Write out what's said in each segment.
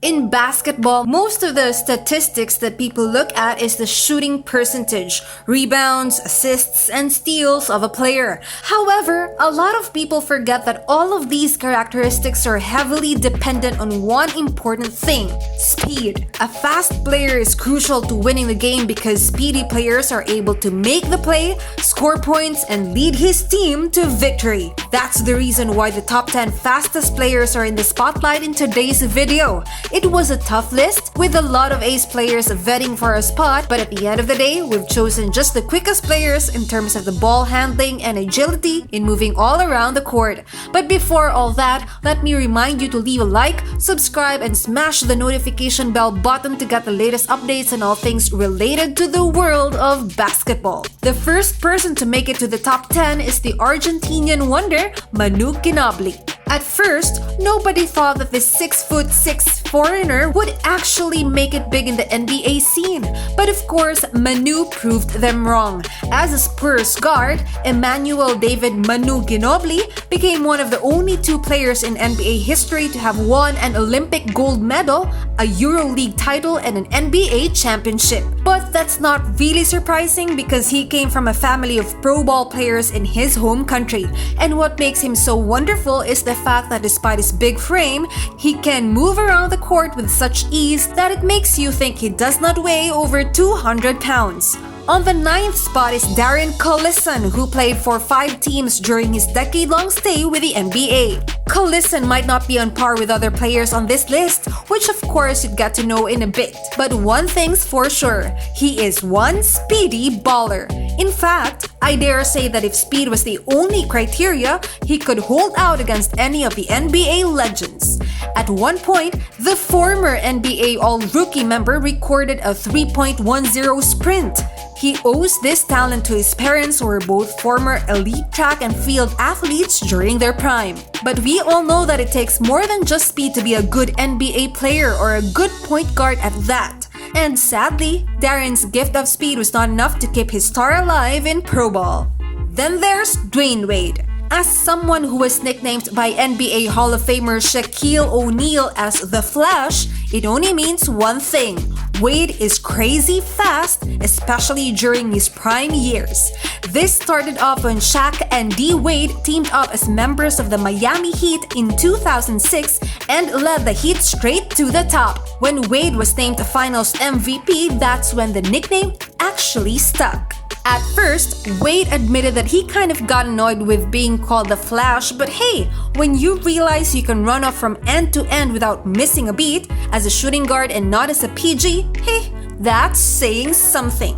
In basketball, most of the statistics that people look at is the shooting percentage, rebounds, assists, and steals of a player. However, a lot of people forget that all of these characteristics are heavily dependent on one important thing: speed. A fast player is crucial to winning the game because speedy players are able to make the play, score points, and lead his team to victory. That's the reason why the top 10 fastest players are in the spotlight in today's video. It was a tough list with a lot of ace players vetting for a spot, but at the end of the day, we've chosen just the quickest players in terms of the ball handling and agility in moving all around the court. But before all that, let me remind you to leave a like, subscribe, and smash the notification bell button to get the latest updates on all things related to the world of basketball. The first person to make it to the top 10 is the Argentinian wonder, Manu Ginobli. At first, nobody thought that this 6'6" foreigner would actually make it big in the NBA scene. But of course, Manu proved them wrong. As a Spurs guard, Emmanuel David Manu Ginobli became one of the only two players in NBA history to have won an Olympic gold medal, a EuroLeague title, and an NBA championship. But that's not really surprising because he came from a family of pro ball players in his home country. And what makes him so wonderful is the fact that despite his big frame, he can move around the court with such ease that it makes you think he does not weigh over 200 pounds. On the 9th spot is Darren Collison, who played for 5 teams during his decade-long stay with the NBA. Collison might not be on par with other players on this list, which of course you'd get to know in a bit. But one thing's for sure, he is one speedy baller. In fact, I dare say that if speed was the only criteria, he could hold out against any of the NBA legends. At one point, the former NBA All-Rookie member recorded a 3.10 sprint. He owes this talent to his parents, who were both former elite track and field athletes during their prime. But we all know that it takes more than just speed to be a good NBA player or a good point guard at that. And sadly, Darren's gift of speed was not enough to keep his star alive in pro ball. Then there's Dwayne Wade. As someone who was nicknamed by NBA Hall of Famer Shaquille O'Neal as The Flash, it only means one thing: Wade is crazy fast, especially during his prime years. This started off when Shaq and D. Wade teamed up as members of the Miami Heat in 2006 and led the Heat straight to the top. When Wade was named the Finals MVP, that's when the nickname actually stuck. At first, Wade admitted that he kind of got annoyed with being called the Flash, but hey, when you realize you can run off from end to end without missing a beat as a shooting guard and not as a PG, hey, that's saying something.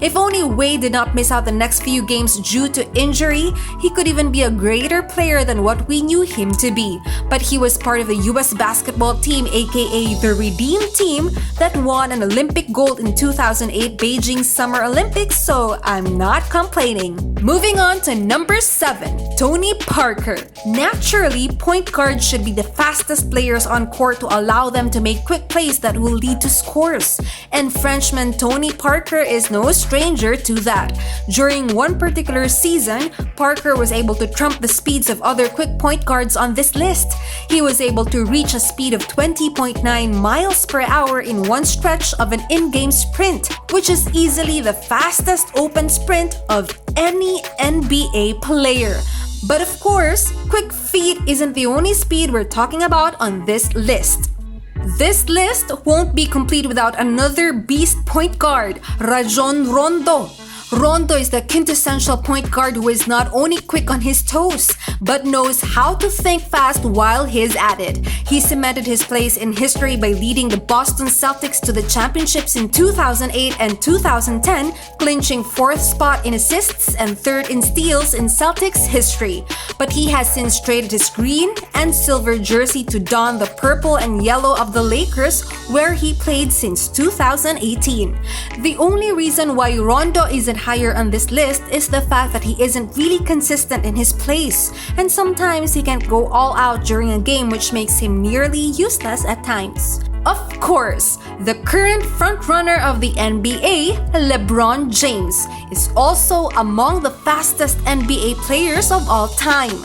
If only Wade did not miss out the next few games due to injury, he could even be a greater player than what we knew him to be. But he was part of the US basketball team, aka the Redeem Team, that won an Olympic gold in 2008 Beijing Summer Olympics, so I'm not complaining. Moving on to number 7, Tony Parker. Naturally, point guards should be the fastest players on court to allow them to make quick plays that will lead to scores. And Frenchman Tony Parker is no stranger to that. During one particular season, Parker was able to trump the speeds of other quick point guards on this list. He was able to reach a speed of 20.9 miles per hour in one stretch of an in-game sprint, which is easily the fastest open sprint of any NBA player. But of course, quick feet isn't the only speed we're talking about on this list. This list won't be complete without another beast point guard, Rajon Rondo. Rondo is the quintessential point guard who is not only quick on his toes, but knows how to think fast while he's at it. He cemented his place in history by leading the Boston Celtics to the championships in 2008 and 2010, clinching 4th spot in assists and 3rd in steals in Celtics history. But he has since traded his green and silver jersey to don the purple and yellow of the Lakers, where he played since 2018. The only reason why Rondo isn't higher on this list is the fact that he isn't really consistent in his plays, and sometimes he can't go all out during a game, which makes him nearly useless at times. Of course, the current frontrunner of the NBA, Lebron James, is also among the fastest NBA players of all time.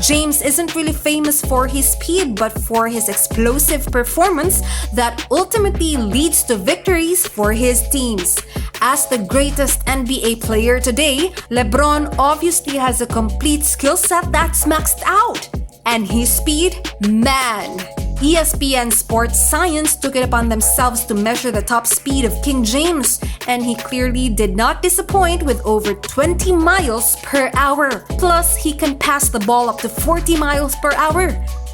James isn't really famous for his speed but for his explosive performance that ultimately leads to victories for his teams. As the greatest NBA player today, LeBron obviously has a complete skill set that's maxed out. And his speed? Man! ESPN Sports Science took it upon themselves to measure the top speed of King James, and he clearly did not disappoint with over 20 miles per hour. Plus, he can pass the ball up to 40 miles per hour.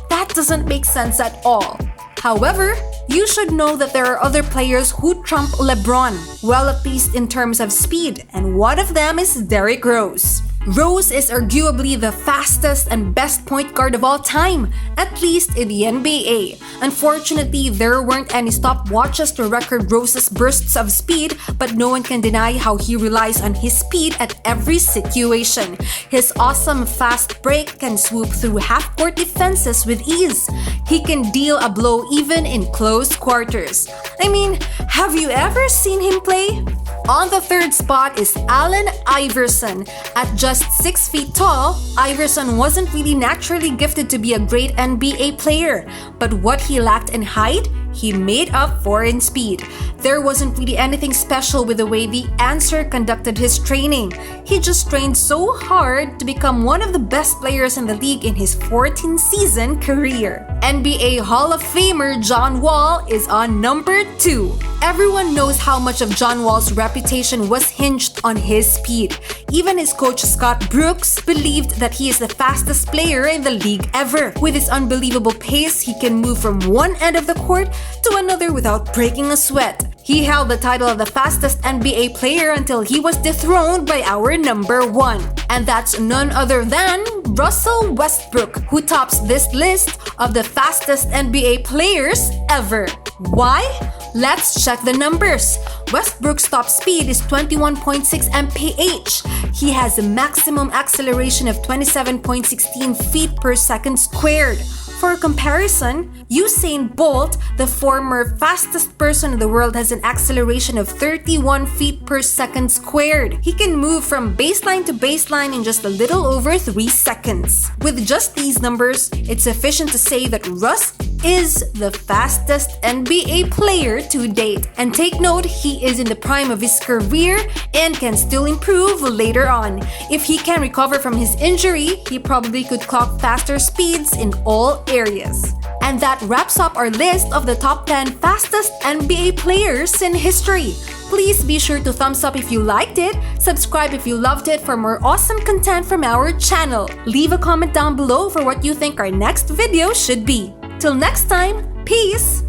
That doesn't make sense at all. However, you should know that there are other players who trump LeBron, well, at least in terms of speed, and one of them is Derrick Rose. Rose is arguably the fastest and best point guard of all time, at least in the NBA. Unfortunately, there weren't any stopwatches to record Rose's bursts of speed, but no one can deny how he relies on his speed at every situation. His awesome fast break can swoop through half-court defenses with ease. He can deal a blow even in close quarters. I mean, have you ever seen him play? On the third spot is Allen Iverson. At just 6 feet tall, Iverson wasn't really naturally gifted to be a great NBA player, but what he lacked in height, he made up for in speed. There wasn't really anything special with the way the answer conducted his training. He just trained so hard to become one of the best players in the league in his 14-season career. NBA Hall of Famer John Wall is on number 2. Everyone knows how much of John Wall's reputation was hinged on his speed. Even his coach Scott Brooks believed that he is the fastest player in the league ever. With his unbelievable pace, he can move from one end of the court to another without breaking a sweat. He held the title of the fastest NBA player until he was dethroned by our number 1. And that's none other than Russell Westbrook, who tops this list of the fastest NBA players ever. Why? Let's check the numbers. Westbrook's top speed is 21.6 mph. He has a maximum acceleration of 27.16 feet per second squared. For comparison, Usain Bolt, the former fastest person in the world, has an acceleration of 31 feet per second squared. He can move from baseline to baseline in just a little over 3 seconds. With just these numbers, it's sufficient to say that Russ is the fastest NBA player to date. And take note, he is in the prime of his career and can still improve later on. If he can recover from his injury, he probably could clock faster speeds in all areas. And that wraps up our list of the top 10 fastest NBA players in history. Please be sure to thumbs up if you liked it, subscribe if you loved it for more awesome content from our channel. Leave a comment down below for what you think our next video should be. Till next time, peace!